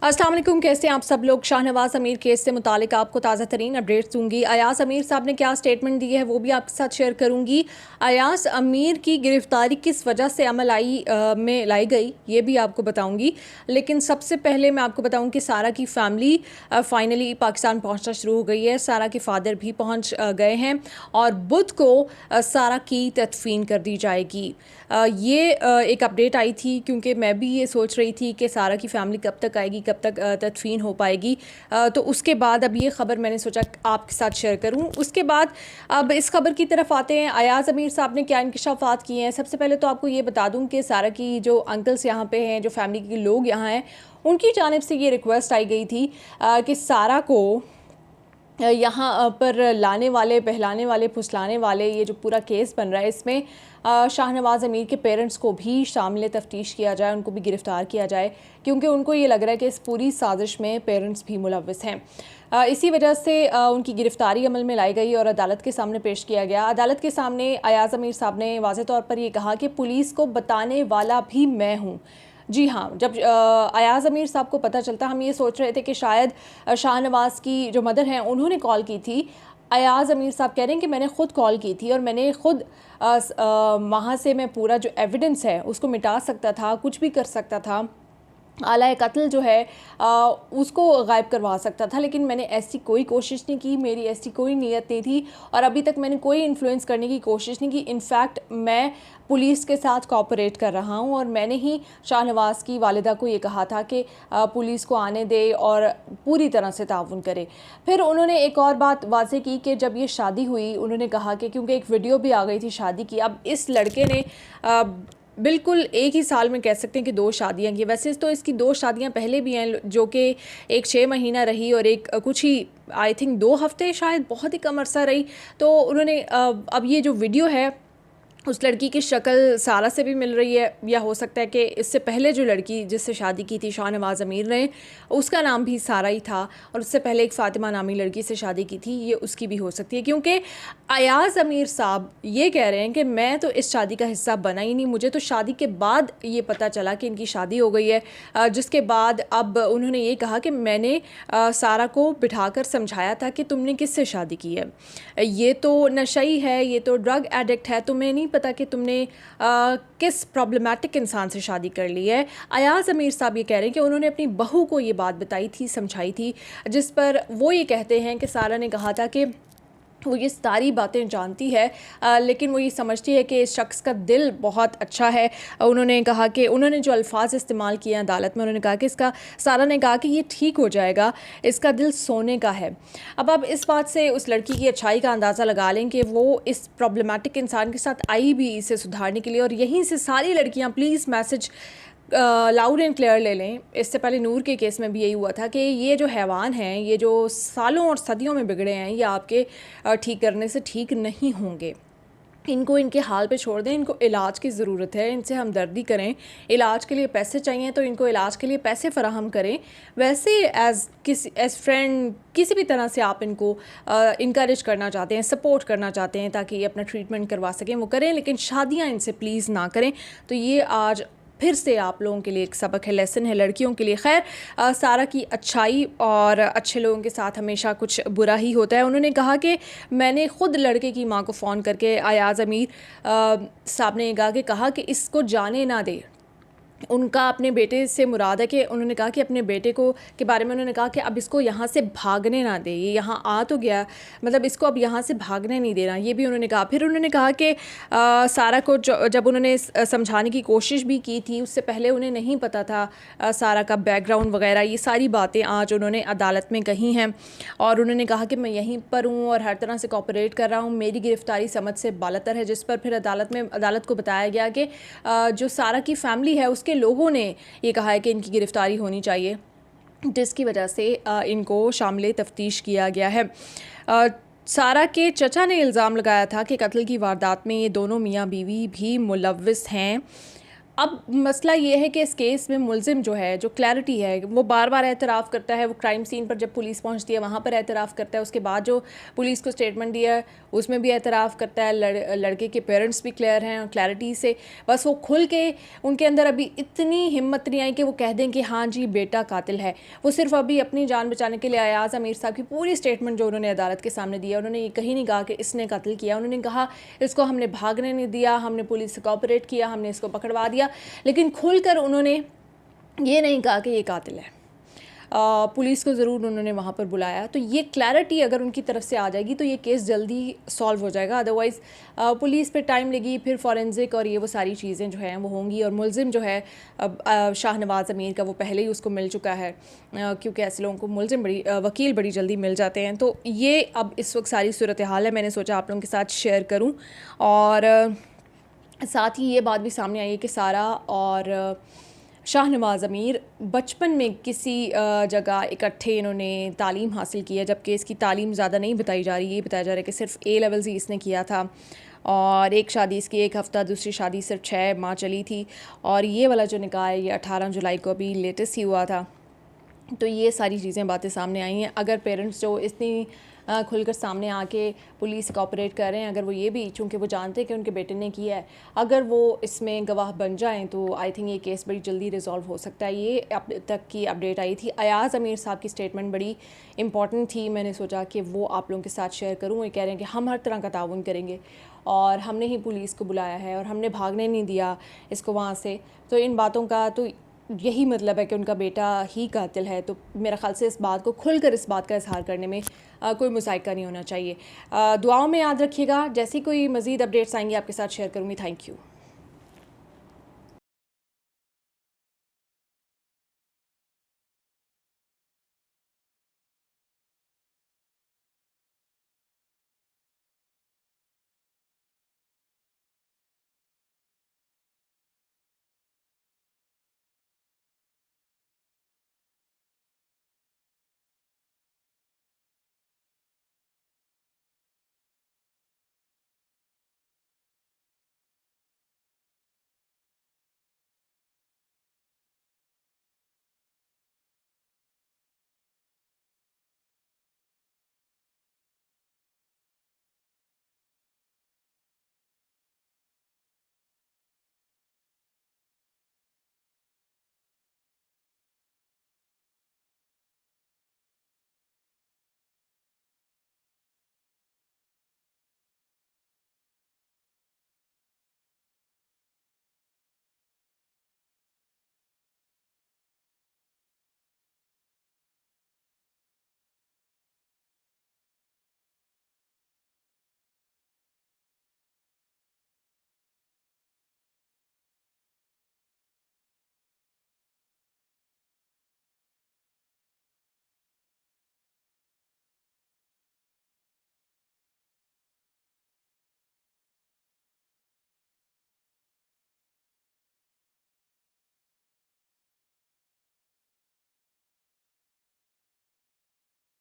अस्सलाम वालेकुम, कैसे हैं आप सब लोग। शाहनवाज अमीर केस से मुतालिक आपको ताज़ा तरीन अपडेट्स दूंगी। अयाज अमीर साहब ने क्या स्टेटमेंट दी है वो भी आपके साथ शेयर करूंगी। अयाज अमीर की गिरफ्तारी किस वजह से अमल में लाई गई ये भी आपको बताऊंगी। लेकिन सबसे पहले मैं आपको बताऊं कि सारा की फैमिली फाइनली पाकिस्तान पहुंचना शुरू हो गई है। सारा के फादर भी पहुंच गए हैं और बुध को सारा की तदफीन कर दी जाएगी। ये एक अपडेट आई थी क्योंकि मैं भी ये सोच रही थी कि सारा की फैमिली कब तक आएगी, कब तक तदफीन हो पाएगी। तो उसके बाद अब ये ख़बर मैंने सोचा आपके साथ शेयर करूं। उसके बाद अब इस खबर की तरफ आते हैं। अयाज अमीर साहब ने क्या इंकशाफात किए हैं। सबसे पहले तो आपको ये बता दूं कि सारा की जो अंकल्स यहाँ पे हैं, जो फैमिली के लोग यहाँ हैं, उनकी जानिब से ये रिक्वेस्ट आई गई थी कि सारा को यहाँ पर लाने वाले, बहलाने वाले, फुसलाने वाले, ये जो पूरा केस बन रहा है इसमें शाहनवाज अमीर के पेरेंट्स को भी शामिल तफ्तीश किया जाए, उनको भी गिरफ़्तार किया जाए, क्योंकि उनको ये लग रहा है कि इस पूरी साजिश में पेरेंट्स भी मुलव्वस हैं। इसी वजह से उनकी गिरफ़्तारी अमल में लाई गई और अदालत के सामने पेश किया गया। अदालत के सामने अयाज अमीर साहब ने वाज़ेह तौर पर यह कहा कि पुलिस को बताने वाला भी मैं हूँ। जी हाँ, जब अयाज अमीर साहब को पता चलता, हम ये सोच रहे थे कि शायद शाहनवाज की जो मदर हैं उन्होंने कॉल की थी। अयाज अमीर साहब कह रहे हैं कि मैंने ख़ुद कॉल की थी और मैंने ख़ुद वहाँ से मैं पूरा जो एविडेंस है उसको मिटा सकता था, कुछ भी कर सकता था, आला कत्ल जो है उसको गायब करवा सकता था, लेकिन मैंने ऐसी कोई कोशिश नहीं की, मेरी ऐसी कोई नीयत नहीं थी और अभी तक मैंने कोई इन्फ्लुएंस करने की कोशिश नहीं की। इनफैक्ट मैं पुलिस के साथ कोऑपरेट कर रहा हूं और मैंने ही शाहनवाज की वालिदा को ये कहा था कि पुलिस को आने दे और पूरी तरह से ताउन करे। फिर उन्होंने एक और बात वाज़ेह की कि जब ये शादी हुई, उन्होंने कहा कि क्योंकि एक वीडियो भी आ गई थी शादी की, अब इस लड़के ने बिल्कुल एक ही साल में कह सकते हैं कि 2 शादियां की। वैसे तो इसकी 2 शादियां पहले भी हैं, जो कि एक 6 महीना रही और एक कुछ ही आई थिंक 2 हफ्ते, शायद बहुत ही कम अरसा रही। तो उन्होंने अब ये जो वीडियो है उस लड़की की शक्ल सारा से भी मिल रही है, या हो सकता है कि इससे पहले जो लड़की जिससे शादी की थी शाहनवाज अमीर ने, उसका नाम भी सारा ही था और उससे पहले एक फ़ातिमा नामी लड़की से शादी की थी, ये उसकी भी हो सकती है। क्योंकि अयाज अमीर साहब ये कह रहे हैं कि मैं तो इस शादी का हिस्सा बना ही नहीं, मुझे तो शादी के बाद ये पता चला कि इनकी शादी हो गई है। जिसके बाद अब उन्होंने ये कहा कि मैंने सारा को बिठाकर समझाया था कि तुमने किससे शादी की है, ये तो नशई है, ये तो ड्रग एडिक्ट है, तुम्हें नहीं पता कि तुमने किस प्रॉब्लमेटिक इंसान से शादी कर ली है। अयाज अमीर साहब ये कह रहे हैं कि उन्होंने अपनी बहू को ये बात बताई थी, समझाई थी, जिस पर वो ये कहते हैं कि सारा ने कहा था कि वो ये सारी बातें जानती है, लेकिन वो ये समझती है कि इस शख्स का दिल बहुत अच्छा है। उन्होंने कहा कि उन्होंने जो अल्फाज इस्तेमाल किए हैं अदालत में, उन्होंने कहा कि सारा ने कहा कि ये ठीक हो जाएगा, इसका दिल सोने का है। अब आप इस बात से उस लड़की की अच्छाई का अंदाज़ा लगा लें कि वो इस प्रॉब्लमेटिक इंसान के साथ आई भी इसे सुधारने के लिए। और यहीं से सारी लड़कियाँ please message loud and clear ले लें। इससे पहले नूर के केस में भी यही हुआ था कि ये जो हैवान हैं, ये जो सालों और सदियों में बिगड़े हैं, ये आपके ठीक करने से ठीक नहीं होंगे। इनको इनके हाल पे छोड़ दें, इनको इलाज की ज़रूरत है, इनसे हमदर्दी करें। इलाज के लिए पैसे चाहिए तो इनको इलाज के लिए पैसे फ़राहम करें। वैसे एज़ फ्रेंड किसी भी तरह से आप इनको इनकरेज करना चाहते हैं, सपोर्ट करना चाहते हैं ताकि ये अपना ट्रीटमेंट करवा सकें, वो करें, लेकिन शादियाँ इनसे प्लीज़ ना करें। तो ये आज फिर से आप लोगों के लिए एक सबक है, लेसन है लड़कियों के लिए। खैर, सारा की अच्छाई और अच्छे लोगों के साथ हमेशा कुछ बुरा ही होता है। उन्होंने कहा कि मैंने ख़ुद लड़के की मां को फ़ोन करके, अयाज अमीर साहब ने कहा कि इसको जाने ना दे। उनका अपने बेटे से मुराद है कि उन्होंने कहा कि अपने बेटे को के बारे में उन्होंने कहा कि अब इसको यहाँ से भागने ना दे, ये यहाँ आ तो गया, मतलब इसको अब यहाँ से भागने नहीं देना, ये भी उन्होंने कहा। फिर उन्होंने कहा कि सारा को जब उन्होंने समझाने की कोशिश भी की थी, उससे पहले उन्हें नहीं पता था सारा का बैकग्राउंड वगैरह, ये सारी बातें आज उन्होंने अदालत में कही हैं। और उन्होंने कहा कि मैं यहीं पर हूँ और हर तरह से कोऑपरेट कर रहा हूँ, मेरी गिरफ़्तारी समझ से बालातर है। जिस पर फिर अदालत को बताया गया कि जो सारा की फैमिली है उसके लोगों ने ये कहा है कि इनकी गिरफ़्तारी होनी चाहिए, जिसकी वजह से इनको शामिल तफ्तीश किया गया है। सारा के चचा ने इल्ज़ाम लगाया था कि कत्ल की वारदात में ये दोनों मियाँ बीवी भी मुलव्वस हैं। अब मसला ये है कि इस केस में मुलजिम जो है, जो क्लैरिटी है, वो बार बार एतराफ़ करता है। वो क्राइम सीन पर जब पुलिस पहुंचती है वहाँ पर एतराफ़ करता है, उसके बाद जो पुलिस को स्टेटमेंट दिया है उसमें भी एतराफ़ करता है। लड़के के पेरेंट्स भी क्लियर हैं और क्लैरिटी से, बस वो खुल के, उनके अंदर अभी इतनी हिम्मत नहीं आई कि वो कह दें कि हाँ जी बेटा कातिल है। वो सिर्फ अभी अपनी जान बचाने के लिए अयाज़ अमीर साहब की पूरी स्टेटमेंट जो उन्होंने अदालत के सामने दिया, उन्होंने ये कहीं नहीं कहा कि इसने कत्ल किया। उन्होंने कहा इसको हमने भागने नहीं दिया, हमने पुलिस से कोऑपरेट किया, हमने इसको पकड़वा दिया, लेकिन खुलकर उन्होंने ये नहीं कहा कि ये कातिल है। पुलिस को ज़रूर उन्होंने वहाँ पर बुलाया। तो ये क्लैरिटी अगर उनकी तरफ से आ जाएगी तो ये केस जल्दी सॉल्व हो जाएगा। अदरवाइज़ पुलिस पे टाइम लेगी, फिर फॉरेंसिक और ये वो सारी चीज़ें जो हैं वो होंगी। और मुलजिम जो है अब शाहनवाज़ अमीर का, वो पहले ही उसको मिल चुका है, क्योंकि ऐसे लोगों को मुलजिम वकील बड़ी जल्दी मिल जाते हैं। तो ये अब इस वक्त सारी सूरत हाल है, मैंने सोचा आप लोगों के साथ शेयर करूँ। और साथ ही ये बात भी सामने आई है कि सारा और शाहनवाज़ अमीर बचपन में किसी जगह इकट्ठे इन्होंने तालीम हासिल की है, जबकि इसकी तालीम ज़्यादा नहीं बताई जा रही। ये बताया जा रहा है कि सिर्फ A लेवल्स ही इसने किया था, और एक शादी इसकी 1 हफ़्ता, दूसरी शादी सिर्फ 6 माह चली थी, और ये वाला जो निकाह है ये 18 जुलाई को अभी लेटेस्ट ही हुआ था। तो ये सारी चीज़ें बातें सामने आई हैं। अगर पेरेंट्स जो इतनी खुलकर सामने आके पुलिस कोऑपरेट कर रहे हैं, अगर वो ये भी, चूँकि वो जानते हैं कि उनके बेटे ने किया है, अगर वो इसमें गवाह बन जाएं तो आई थिंक ये केस बड़ी जल्दी रिजॉल्व हो सकता है। ये अब तक की अपडेट आई थी। अयाज़ अमीर साहब की स्टेटमेंट बड़ी इंपॉर्टेंट थी, मैंने सोचा कि वो आप लोगों के साथ शेयर करूँ। वो कह रहे हैं कि हम हर तरह का ताउन करेंगे और हमने ही पुलिस को बुलाया है और हमने भागने नहीं दिया इसको वहाँ से। तो इन बातों का तो यही मतलब है कि उनका बेटा ही कातिल है। तो मेरा ख़्याल से इस बात को खुलकर इस बात का इजहार करने में कोई मुज़ायका नहीं होना चाहिए। दुआओं में याद रखिएगा। जैसी कोई मज़ीद अपडेट्स आएंगी आपके साथ शेयर करूँगी। Thank you.